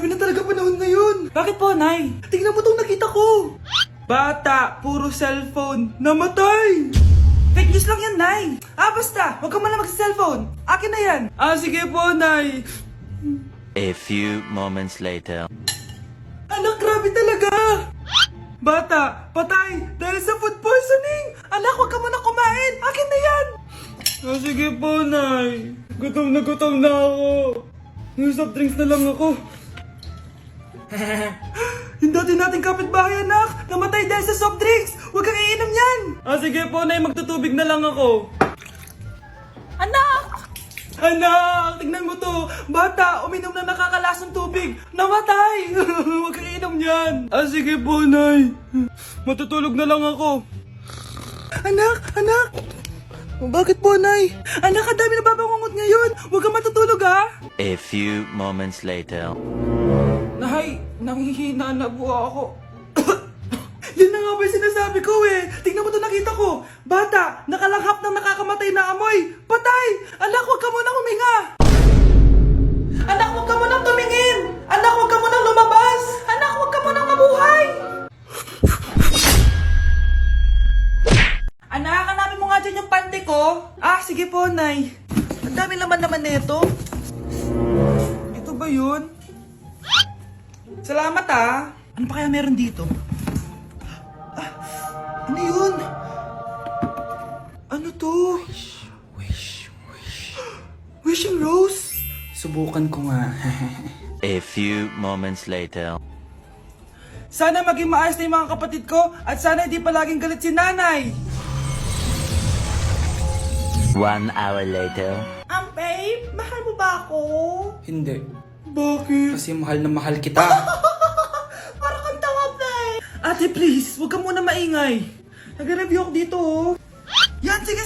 Grabe na talaga panahon ngayon. Bakit po, Nay? Tingnan mo itong nakita ko. Bata, puro cellphone, namatay. Fake news lang yan, Nay. Basta, huwag ka man lang mag-cellphone. Akin na yan. Sige po, Nay. A few moments later. Anak, grabe talaga. Bata, patay dahil sa food poisoning. Anak, huwag ka muna kumain. Akin na yan. Sige po, Nay. Gutom na ako. Yung soft drinks na lang ako. Yung dati nating kapitbahay, anak. Namatay dahil sa soft drinks. Huwag kang iinom yan. Sige po, Nay. Magtutubig na lang ako. Anak! Anak! Tignan mo to. Bata, uminom na nakakalasong tubig. Namatay! Huwag kang iinom yan. Sige po, Nay. Matutulog na lang ako. Anak! Bakit po, Nay? Anak, ang dami na babangungot ngayon. Huwag kang matutulog, ha? A few moments later. Nay, nanghihina na po ako. Yan na nga ba yung sinasabi ko eh. Tingnan mo ito nakita ko. Bata, nakalanghap ng nakakamatay na amoy. Patay! Anak, huwag ka munang huminga. Anak, huwag ka munang tumingin. Anak, huwag ka munang lumabas. Anak, huwag ka munang mabuhay. Anak, hanapin mo nga dyan yung pante ko. Sige po, Nay. Ang dami naman nito. Ito ba yun? Salamat, Ano pa kaya meron dito? Ano yun? Ano to? Wishing rose? Subukan ko nga. A few moments later. Sana maging maayos na yung mga kapatid ko at sana hindi palaging galit si nanay. 1 hour later. Babe, mahal mo ba ako? Hindi. Bakit? Kasi mahal na mahal kita. Parang kang tawa, babe. Ate, please, huwag ka muna maingay. Nag-review ako dito, Yan, sige.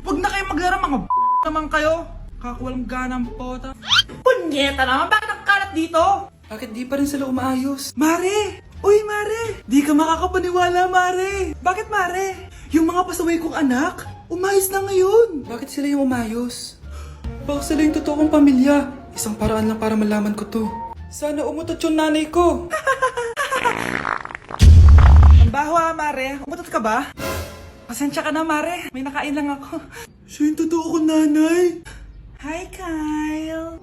Huwag na kayo maglaro, mga naman kayo. Kakawalang ganang pota. Punyeta naman, bakit ang kalat dito? Bakit di pa rin sila umaayos? Mare! Uy, Mare! Di ka makakapaniwala, Mare! Bakit, Mare? Yung mga pasaway kong anak, umayos na ngayon. Bakit sila yung umayos? Baka sila yung totoong pamilya. Isang paraan lang para malaman ko to. Sana umutot yung nanay ko. Ang baho, Mare. Umutot ka ba? Pasensya ka na, Mare. May nakain lang ako. Siya yung totoo kong nanay. Hi, Kyle.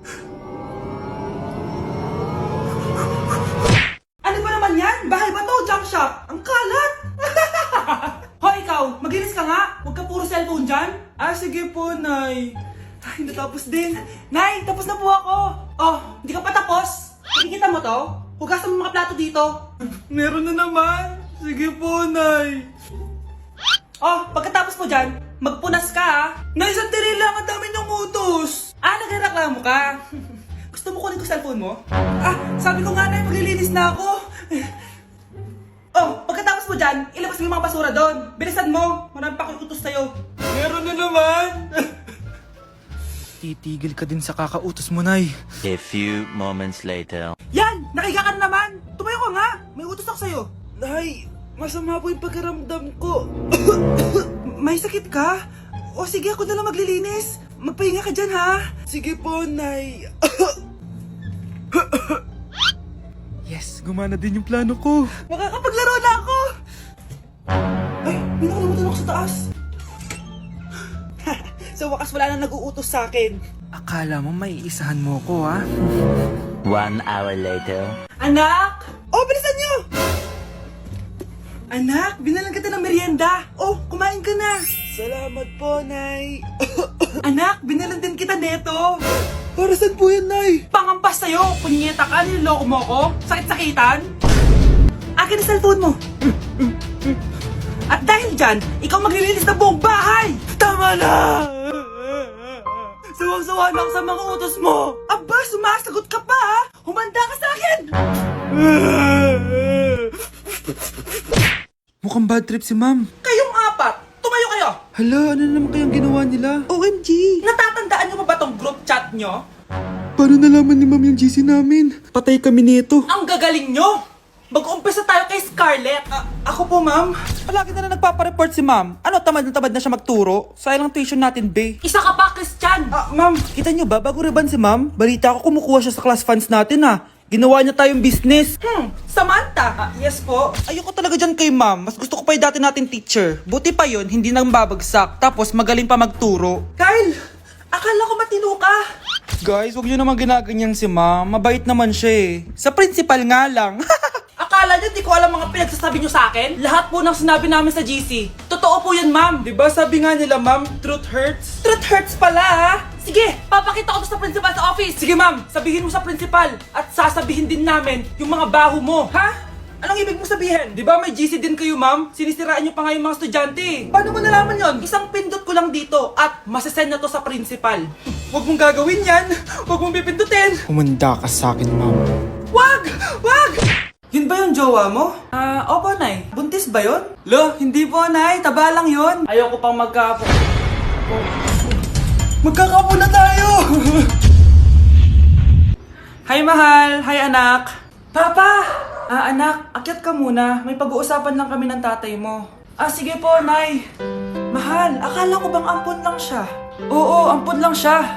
Ano ba naman yan? Bahay ba to? Junk shop? Ang kalat! Hoy, ikaw! Maglinis ka nga! Huwag ka puro cellphone dyan! Sige po, Nay. Ay, natapos din. Nay, tapos na po ako! Hindi ka pa tapos? Nakikita mo to? Hugasan mo mga plato dito. Meron na naman. Sige po, Nay. Pagkatapos mo dyan, magpunas ka, Nay, sandali lang. Ang dami ng utos. Nagreklamo ka? Gusto mo kunin ko cellphone mo? Sabi ko nga, Nay, maglilinis na ako. Pagkatapos mo dyan, ilabas mo yung mga basura doon. Bilisan mo. Marami pa akong utos sa'yo. Meron na naman. Titigil ka din sa kakautos mo, Nay. A few moments later. Yan! Nakiga ka na naman! Tumayo ka nga! May utos ako sa'yo. Nay, masama po yung pagkaramdam ko. May sakit ka? Sige, ako na lang maglilinis. Magpahinga ka dyan, ha? Sige po, Nay. Yes, gumana din yung plano ko. Makakapaglaro na ako! Ay, may nakalimutan ako sa taas. Sa wakas wala na nag-uutos sa akin. Akala mo may isahan mo ko, ha? 1 hour later. Anak! Bilisan niyo! Anak, binalan kita ng merienda. Kumain ka na. Salamat po, Nay. Anak, binalan din kita neto. Para saan po yan, Nay? Pangampas sa'yo. Punyeta ka, niloloko mo ko. Sakit-sakitan. Akin ang cellphone mo. At dahil dyan, ikaw maglilinis ng buong bahay. Tama na! Sawang-sawa na ako sa mga utos mo. Aba, sumasagot ka pa, ha? Humanda ka sa akin! Mukhang bad trip si Ma'am. Kayong apat, tumayo kayo! Hala, ano naman kayang ginawa nila? OMG! Natatandaan nyo ba tong group chat nyo? Paano nalaman ni Ma'am yung GC namin? Patay kami nito. Ang gagaling nyo! Mag-uumpisa tayo kay Scarlett. Ako po, ma'am. Palagi na nagpapareport si ma'am. Ano, tamad na siya magturo? Sayang lang tuition natin, be. Isa ka pa, Christian! Ma'am, kita niyo ba, bago riban si ma'am, balita ko kumukuha siya sa class funds natin, Ginawa niya tayong business. Samantha! Yes po. Ayoko talaga dyan kay ma'am. Mas gusto ko pa yung dati natin teacher. Buti pa yun, hindi nang babagsak. Tapos magaling pa magturo. Kyle! Akala ko matino ka. Guys, huwag niyo naman ginaganyan si ma'am. Mabait naman siya eh. Sa principal nga lang. Akala niyo di ko alam mga pinagsasabi niyo sa akin? Lahat po ng sinabi namin sa GC. Totoo po yan, ma'am. Diba sabi nga nila, ma'am, truth hurts? Truth hurts pala, ha? Sige, papakita ko to sa principal sa office. Sige, ma'am, sabihin mo sa principal. At sasabihin din namin yung mga baho mo. Ha? Anong ibig mo sabihin? Di ba may GC din kayo, ma'am? Sinisiraan niyo pa nga yung mga estudyante. Paano mo nalaman yon? Isang pindot ko lang dito at masasend na to sa principal. Huwag mong gagawin yan. Huwag mong pipindutin. Humanda ka sa akin, ma'am. Wag! Wag! Yun ba yung jowa mo? Opo, Nay. Buntis ba yun? Lo, hindi po, Nay. Taba lang yun. Ayoko pang magkapo. Magkakapo na tayo! Hi, mahal. Hi, anak. Papa! Anak, akyat ka muna. May pag-uusapan lang kami ng tatay mo. Sige po, Nay. Mahal, akala ko bang ampon lang siya? Oo, ampon lang siya.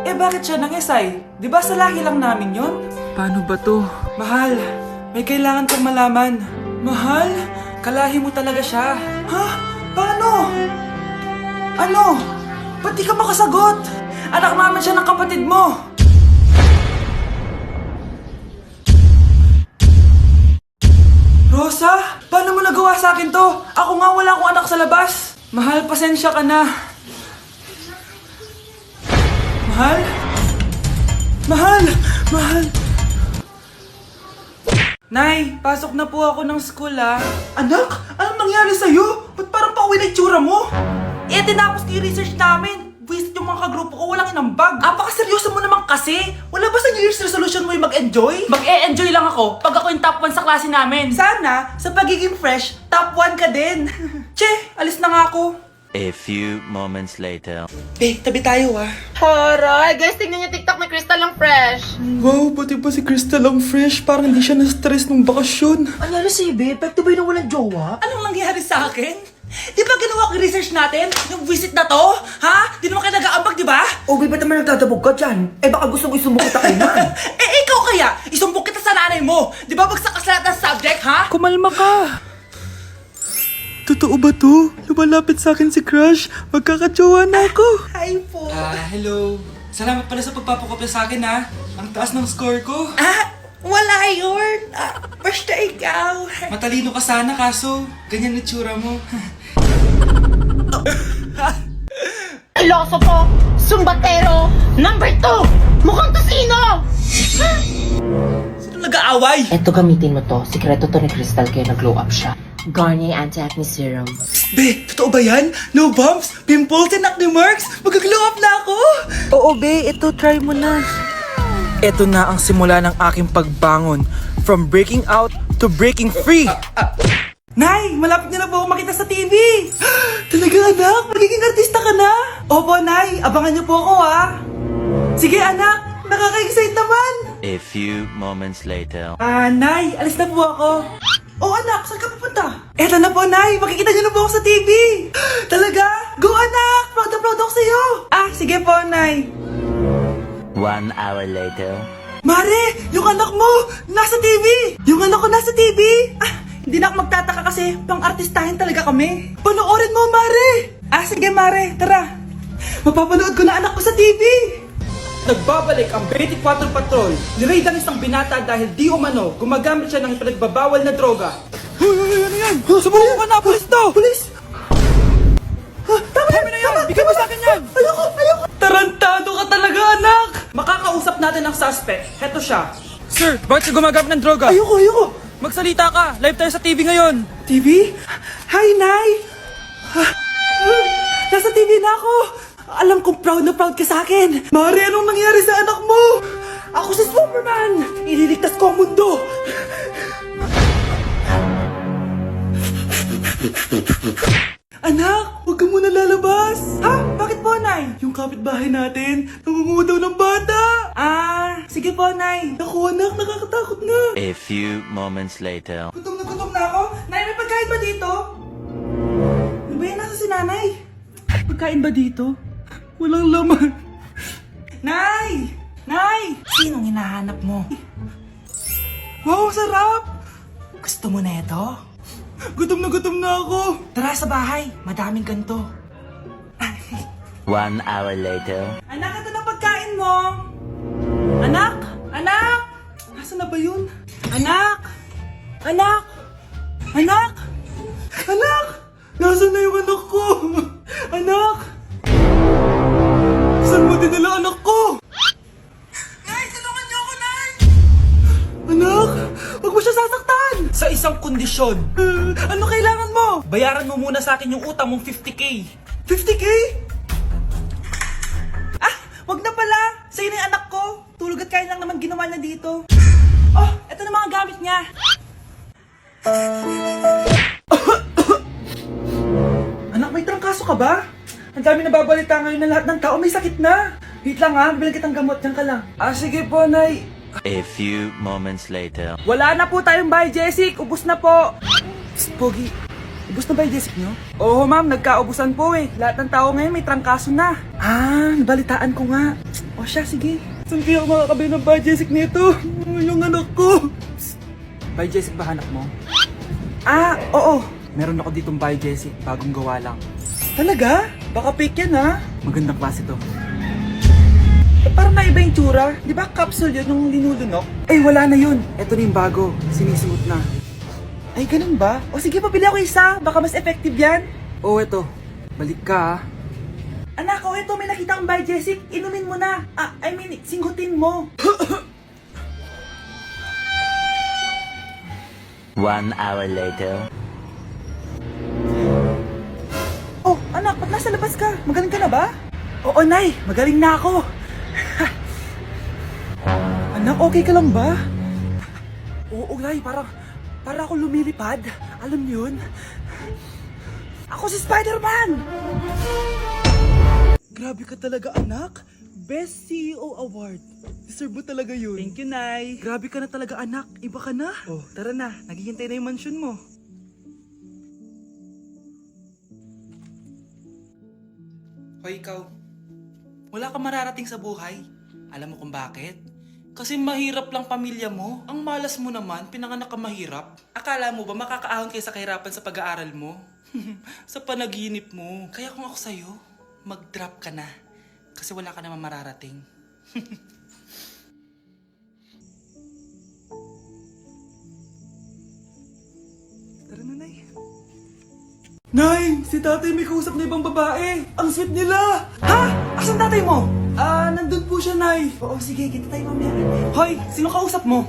Bakit siya nangisay? Di ba sa lahi lang namin yun? Paano ba to? Mahal, may kailangan kang malaman. Mahal, kalahi mo talaga siya. Ha? Paano? Ano? Ba't di ka makasagot? Anak naman siya ng kapatid mo. Rosa, paano mo nagawa sa akin to? Ako nga wala akong anak sa labas. Mahal, pasensya ka na. Mahal? Mahal! Mahal! Nay, pasok na po ako ng school, Anak, anong nangyari sa'yo? Ba't parang pauwi na itsura mo? Tinapos ko yung research namin. Buwisit yung mga kagrupo ko, walang inambag. Apakaseryoso mo naman kasi. Wala ba sa New Year's resolution mo yung mag-enjoy? Mag-e-enjoy lang ako pag ako yung top 1 sa klase namin. Sana, sa pagiging fresh, top 1 ka din. Che, alis na nga ako. A few moments later. Tabi tayo, Horay! Guys, tingnan niyo TikTok ni Crystal ang fresh. Wow, pati ba si Crystal ang fresh? Parang hindi siya na-stress nung bakasyon. Anyari si Ibe? Epekto ba yun na walang jowa? Anong nangyari sa akin? Di ba ginawa ko yung research natin? Yung visit na to? Ha? Di naman kayo nag-aambag, di ba? Okay, ba't naman nagdadabog ka dyan? Baka gusto mo isumbong kita kay man. Ikaw kaya? Isumbong kita sa nanay mo. Di ba bagsak ka sa lahat ng subject, ha? Kumalma ka. Totoo ba to? Lumalapit sa akin si Crush. Magkakajowa na ako. Hi po. Hello. Salamat pala sa pagpapakopya sa akin, ha? Ang taas ng score ko. Wala yun. Basta ikaw. Matalino ka sana, kaso ganyan na tsura mo. Pilosopo! Sumbatero! Number 2! Mukhang tosino! Sino nag-aaway? Eto, gamitin mo to. Sikreto to ni Crystal kaya nag-glow up siya. Garnier Anti-Acne Serum. Be, totoo ba yan? No bumps, pimples, and acne marks? Mag-glow up na ako! Oo, be. Ito, try mo na. Ito na ang simula ng aking pagbangon. From breaking out to breaking free. Nay, malapit na po ako makita sa TV. Talaga, anak? Magiging artista ka na? Opo, Nay. Abangan niyo po ako, Sige, anak. Nakaka-excite naman. A few moments later. Nay, alis na po ako. Anak, saan ka pupunta? Eto na po, Nay. Makikita niyo na po ako sa TV. Talaga? Go, anak. Proud na proud ako sa'yo. Sige po, Nay. 1 hour later. Mare, yung anak mo, nasa TV. Yung anak ko nasa TV. Hindi na ako magtataka kasi pang-artistahin talaga kami. Panoorin mo, Mare. Sige, Mare. Tara. Mapapanood ko na anak ko sa TV. Nagbabalik ang 24 Patrol. Niraid ang isang binata dahil di umano gumagamit siya ng pinagbabawal na droga. Ano yan? Subukan ka na, pulis to! Pulis! Tama na yan! Bigay mo sa akin yan! Ayoko! Tarantado ka talaga, anak! Makakausap natin ang suspect. Heto siya. Sir, bakit ka gumagamit ng droga? Ayoko! Magsalita ka! Live tayo sa TV ngayon! TV? Hi, Nay! Nasa TV na ako! Alam kong proud na proud ka sa akin! Mare, anong nangyari sa anak mo? Ako si Superman! Ililigtas ko ang mundo! Anak, huwag ka muna lalabas! Bakit po, Nay? Nay? Yung kapitbahay natin, nangungudaw ng bata. Sige po, Nay. Naku, anak, nakakatakot na. A few moments later. Gutom na ako. Nay, may pagkain ba dito? Ano ba yan? Nasa si Nanay? Pagkain ba dito? Walang laman. Nay! Nay! Sinong hinahanap mo? Wow, sarap! Gusto mo na ito? Gutom na ako. Tara sa bahay, madaming ganito. 1 hour later. Anak, ito na pagkain mo. Anak! Anak! Nasaan na ba yun? Anak! Anak! Anak! Anak! Nasaan na yung anak ko? Anak! Saan mo dinala anak ko? Nay, tulungan niyo ako, Nay! Anak! Huwag mo siya sasaktan! Sa isang kondisyon. Ano kailangan mo? Bayaran mo muna sa akin yung utang mong 50k. 50k? Wag na pala! Sa'yo na yung anak ko! Tulog at kain lang naman ginawa niya dito. Oh, eto na mga gamit niya. Anak, may trangkaso ka ba? Ang dami nababalita ngayon na lahat ng tao may sakit na. Wait lang ha, bilang kitang gamot. Diyan ka lang. Sige po, Nay. A few moments later. Wala na po tayong bahay, Jessic. Ubus na po. Psst, Pogi. Ubus na ba yung Jessic nyo? Oo, ma'am. Nagkaubusan po eh. Lahat ng tao ngayon may trangkaso na. Nabalitaan ko nga. O siya, sige. Saan kaya ako makakabili ng bahay, Jessic nito? Yung anak ko. Psst. Bahay, Jessic ba hanap mo? Oo. Meron ako ditong bahay, Jessic. Bagong gawa lang. Talaga? Baka fake yan ha? Magandang klase to. Parang naiba yung tsura. Di ba capsule yun yung linulunok? Wala na yun. Ito na yung bago. Sinisuot na. Ay, ganun ba? O sige, pabili ako isa. Baka mas effective yan. Eto. Balik ka, Anak, eto. May nakita akong bahay, Jessic. Inumin mo na. Singhutin mo. 1 hour later. Oh, anak, ba't nasa labas ka? Magaling ka na ba? Oo, Nay. Magaling na ako. Anak, okay ka lang ba? Oo, Nay. Para ako lumilipad. Alam niyo yun? Ako si Spider-Man! Grabe ka talaga, anak. Best CEO Award. Deserve mo talaga yun. Thank you, Nay. Grabe ka na talaga, anak. Iba ka na. Oh, tara na. Naghihintay na yung mansion mo. Hoy, ikaw. Wala kang mararating sa buhay. Alam mo kung bakit? Kasi mahirap lang pamilya mo. Ang malas mo naman, pinanganak ka mahirap. Akala mo ba makakaahon kayo sa kahirapan sa pag-aaral mo? Sa panaginip mo. Kaya kung ako sa'yo, mag-drop ka na. Kasi wala ka naman mararating. Tara na, Nay. Nay! Si tatay may kausap na ibang babae! Ang sweet nila! Ha? Asan tatay mo? Nandun po siya, Nay. Oo, sige, kita tayo mamaya. Hoy, sino kausap mo?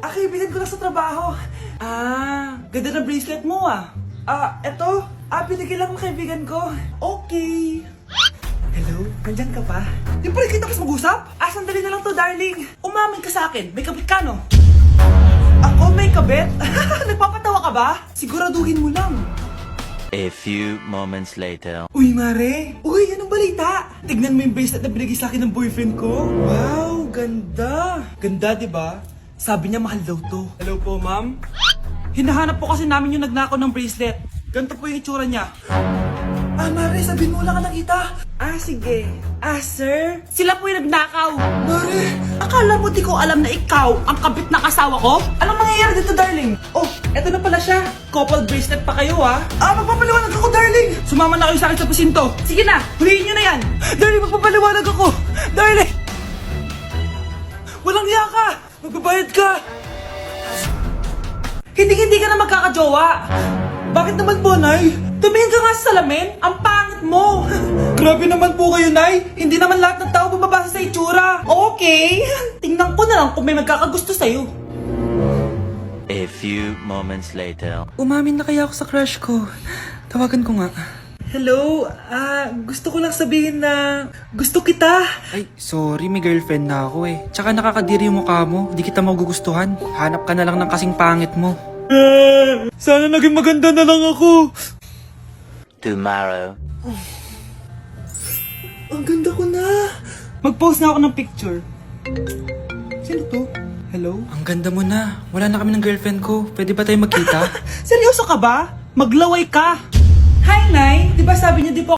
Kaibigan ko lang sa trabaho. Ganda na bracelet mo eto. Binigay lang ng kaibigan ko. Okay. Hello? Nandyan ka pa? Di pa rin kita mas mag-usap? Sandali na lang to, darling. Umamin ka sa akin. May kabit ka, no? Ako may kabit? Nagpapatawa ka ba? Siguraduhin mo lang. A few moments later. Uy, Mare! Uy, anong balita? Tignan mo yung bracelet na binigay sa akin ng boyfriend ko. Wow, ganda! Ganda, di ba? Sabi niya mahal daw to. Hello po, ma'am? Hinahanap po kasi namin yung nagnakaw ng bracelet. Ganito po yung itsura niya. Mare, sabihin mo lang ka nakita. Sige. Sir? Sila po yung nagnakaw. Mare! Akala mo di ko alam na ikaw ang kabit na kasawa ko? Anong mangyayari dito, darling? Oh, eto na pala siya. Couple bracelet pa kayo, magpapaliwanag ako, darling. Sumama na kayo sa akin sa pasinto. Sige na, huliin nyo na yan. Darling, magpapaliwanag ako. Darling! Walang hiya ka. Magbabayad ka. Hindi ka na magkakajowa. Bakit naman po, Nay? Tumingin ka nga sa salamin. Ang pangit mo. Grabe naman po kayo, Nay. Hindi naman lahat ng tao bumabasa sa itsura. Okay. Tingnan ko na lang kung may magkakagusto sa'yo. A few moments later. Umamin na kaya ako sa crush ko. Tawagan ko nga. Hello? Gusto ko lang sabihin na gusto kita. Ay, sorry, may girlfriend na ako eh. Tsaka nakakadiri yung mukha mo. Di kita magugustuhan. Hanap ka na lang ng kasing pangit mo. Sana naging maganda na lang ako. Tomorrow. Ang ganda ko na. Mag-post na ako ng picture. Sino to? Hello? Ang ganda mo na. Wala na kami ng girlfriend ko. Pwede ba tayo magkita? Seryoso ka ba? Maglaway ka. Hi, Nay. Di ba sabi niyo di po